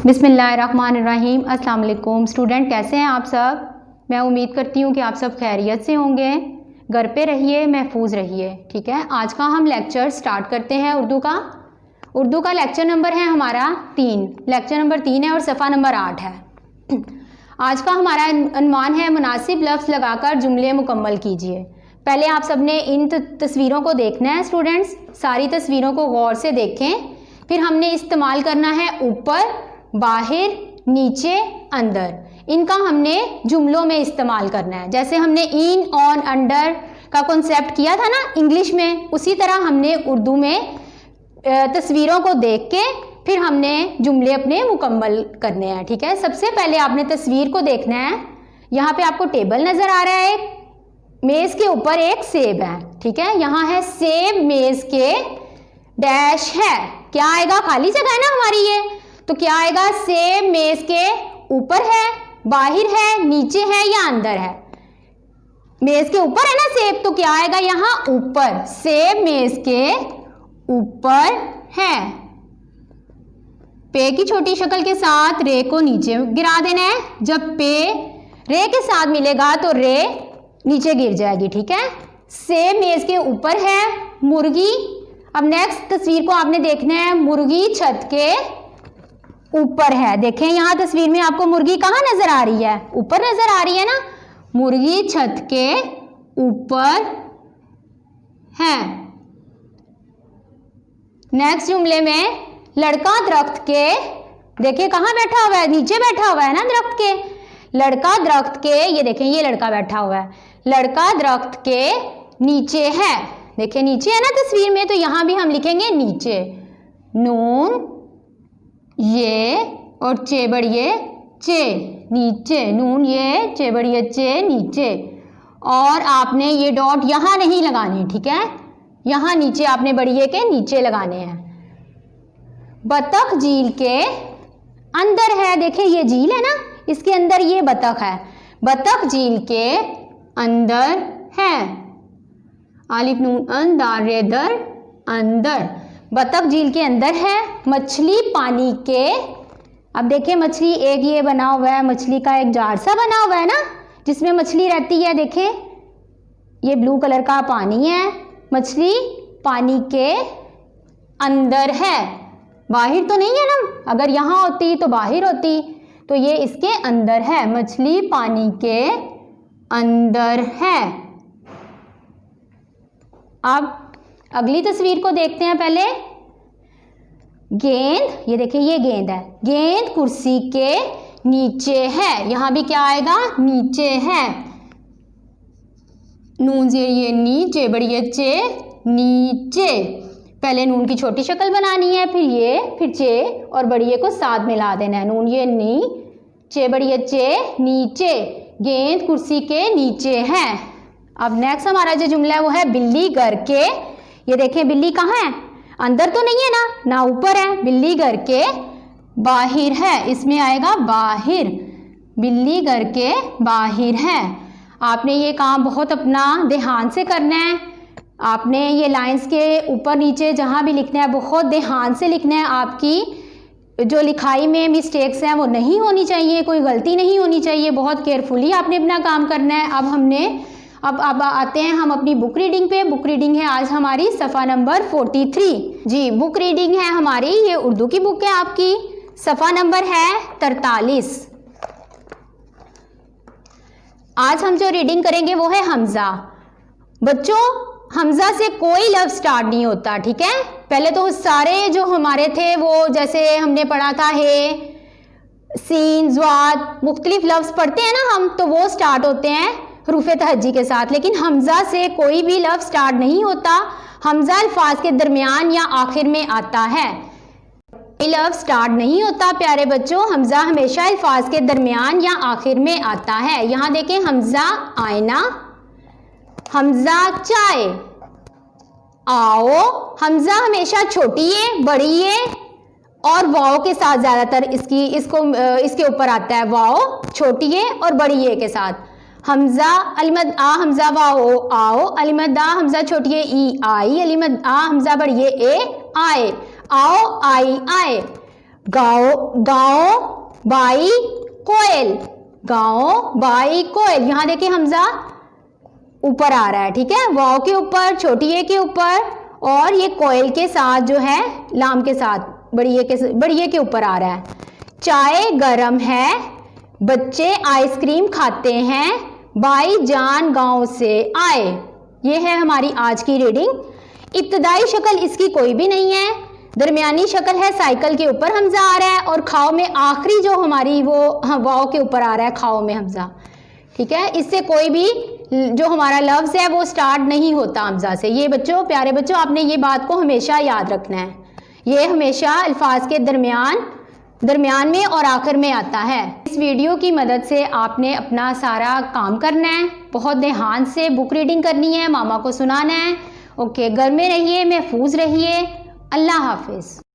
बिस्मिल्लाहिर्रहमानिर्रहीम। अस्सलाम वालेकुम स्टूडेंट, कैसे हैं आप सब। मैं उम्मीद करती हूँ कि आप सब खैरियत से होंगे। घर पे रहिए, महफूज रहिए। ठीक है, आज का हम लेक्चर स्टार्ट करते हैं उर्दू का लेक्चर नंबर है हमारा 3। लेक्चर नंबर 3 है और सफ़ा नंबर 8 है। आज का हमारा अनवान है मुनासिब लफ्ज़ लगाकर जुमले मुकम्मल कीजिए। पहले आप सब ने इन तस्वीरों को देखना है स्टूडेंट्स, सारी तस्वीरों को गौर से देखें। फिर हमने इस्तेमाल करना है ऊपर, बाहर, नीचे, अंदर। इनका हमने जुमलों में इस्तेमाल करना है। जैसे हमने इन, ऑन, अंडर का कॉन्सेप्ट किया था ना इंग्लिश में, उसी तरह हमने उर्दू में तस्वीरों को देख के फिर हमने जुमले अपने मुकम्मल करने हैं। ठीक है, सबसे पहले आपने तस्वीर को देखना है। यहाँ पे आपको टेबल नज़र आ रहा है, मेज़ के ऊपर एक सेब है। ठीक है, यहाँ है सेब, मेज़ के डैश है, क्या आएगा, खाली जगह है ना हमारी ये, तो क्या आएगा, सेब मेज़ के ऊपर है, बाहर है, नीचे है या अंदर है। मेज़ के ऊपर है ना सेब, तो क्या आएगा यहाँ ऊपर, सेब मेज़ के ऊपर है। पे की छोटी शक्ल के साथ रे को नीचे गिरा देना है। जब पे रे के साथ मिलेगा तो रे नीचे गिर जाएगी। ठीक है, सेब मेज़ के ऊपर है, मुर्गी। अब नेक्स्ट तस्वीर को आपने देखना है, मुर्गी छत के ऊपर है। देखें यहाँ तस्वीर में आपको मुर्गी कहाँ नजर आ रही है, ऊपर नजर आ रही है ना, मुर्गी छत के ऊपर है। नेक्स्ट जुमले में लड़का दरख्त के, देखिए कहाँ बैठा हुआ है, नीचे बैठा हुआ है ना दरख्त के। लड़का दरख्त के, ये देखें ये लड़का बैठा हुआ है, लड़का दरख्त के नीचे है। देखिए नीचे है ना तस्वीर में, तो यहाँ भी हम लिखेंगे नीचे, नून ये और चे बड़िए चे, नीचे, नून ये चे बड़िए चे, नीचे। और आपने ये डॉट यहाँ नहीं लगाने, ठीक है, यहाँ नीचे आपने बड़िए के नीचे लगाने हैं। बतख झील के अंदर है, देखिए ये झील है ना, इसके अंदर ये बतख है, बतख झील के अंदर है। आलिफ नून अन दार रे दर, अंदर, बतख झील के अंदर है। मछली पानी के, अब देखिए मछली एक ये बना हुआ है, मछली का एक जार सा बना हुआ है ना जिसमें मछली रहती है। देखिए ये ब्लू कलर का पानी है, मछली पानी के अंदर है, बाहर तो नहीं है ना, अगर यहाँ होती तो बाहर होती, तो ये इसके अंदर है, मछली पानी के अंदर है। अब अगली तस्वीर को देखते हैं। पहले गेंद, ये देखिए ये गेंद है, गेंद कुर्सी के नीचे है, यहां भी क्या आएगा, नीचे है, नून से ये नीचे बड़िए चे, नीचे। पहले नून की छोटी शक्ल बनानी है, फिर ये, फिर चे और बड़िए को साथ मिला देना है, नून ये नी चे बड़िए चे, नीचे, गेंद कुर्सी के नीचे है। अब नेक्स्ट हमारा जो जुमला है वो है बिल्ली घर के, ये देखें बिल्ली कहाँ है, अंदर तो नहीं है ना ऊपर है, बिल्ली घर के बाहर है, इसमें आएगा बाहर, बिल्ली घर के बाहर है। आपने ये काम बहुत अपना ध्यान से करना है। आपने ये लाइंस के ऊपर नीचे जहाँ भी लिखना है बहुत ध्यान से लिखना है। आपकी जो लिखाई में मिस्टेक्स हैं वो नहीं होनी चाहिए, कोई गलती नहीं होनी चाहिए, बहुत केयरफुली आपने अपना काम करना है। अब आते हैं हम अपनी बुक रीडिंग पे। बुक रीडिंग है आज हमारी सफ़ा नंबर 43। जी बुक रीडिंग है हमारी, ये उर्दू की बुक है आपकी, सफ़ा नंबर है 43। आज हम जो रीडिंग करेंगे वो है हमज़ा। बच्चों हमज़ा से कोई लफ्ज़ स्टार्ट नहीं होता, ठीक है। पहले तो सारे जो हमारे थे वो जैसे हमने पढ़ा था है, सीन, ज़्वाद, मुख्तलिफ लफ्ज़ पढ़ते हैं ना हम, तो वो स्टार्ट होते हैं हरूफ़े तहज्जी के साथ, लेकिन हमज़ा से कोई भी लफ्ज़ स्टार्ट नहीं होता। हमज़ा अल्फाज के दरमियान या आखिर में आता है, कोई लफ्ज़ स्टार्ट नहीं होता प्यारे बच्चों, हमज़ा हमेशा अल्फाज के दरमियान या आखिर में आता है। यहाँ देखें हमज़ा आईना, हमज़ा चाय, आओ, हमज़ा हमेशा छोटी है, बड़ी है और वाओ के साथ ज़्यादातर इसके ऊपर आता है, वाओ छोटी है और बड़ी है के साथ। हमज़ा अलिमद आ, हमज़ा वाओ आओ, अलिमद दा हमज़ा छोटी है ई आई, अलिमद आ हमज़ा बड़ी है ए आए, आओ आई आए। गाँव गाँव बाई कोयल, गाँव बाई कोयल। यहाँ देखिए हमजा ऊपर आ रहा है, ठीक है, वाव के ऊपर, छोटी ए के ऊपर, और ये कोयल के साथ जो है लाम के साथ बड़ी ए के ऊपर आ रहा है। चाय गरम है, बच्चे आइसक्रीम खाते हैं, भाई जान गांव से आए। ये है हमारी आज की रीडिंग। इब्तदाई शक्ल इसकी कोई भी नहीं है, दरमियानी शक्ल है, साइकिल के ऊपर हमजा आ रहा है, और खाओ में आखिरी जो हमारी वो वाव के ऊपर आ रहा है, खाओ में हमजा, ठीक है। इससे कोई भी जो हमारा लफ्ज़ है वो स्टार्ट नहीं होता हमजा से। ये बच्चों, प्यारे बच्चों, आपने ये बात को हमेशा याद रखना है। ये हमेशा अल्फाज के दरमियान में और आखिर में आता है। इस वीडियो की मदद से आपने अपना सारा काम करना है, बहुत ध्यान से बुक रीडिंग करनी है, मामा को सुनाना है। ओके, घर में रहिए, महफूज रहिए। अल्लाह हाफिज़।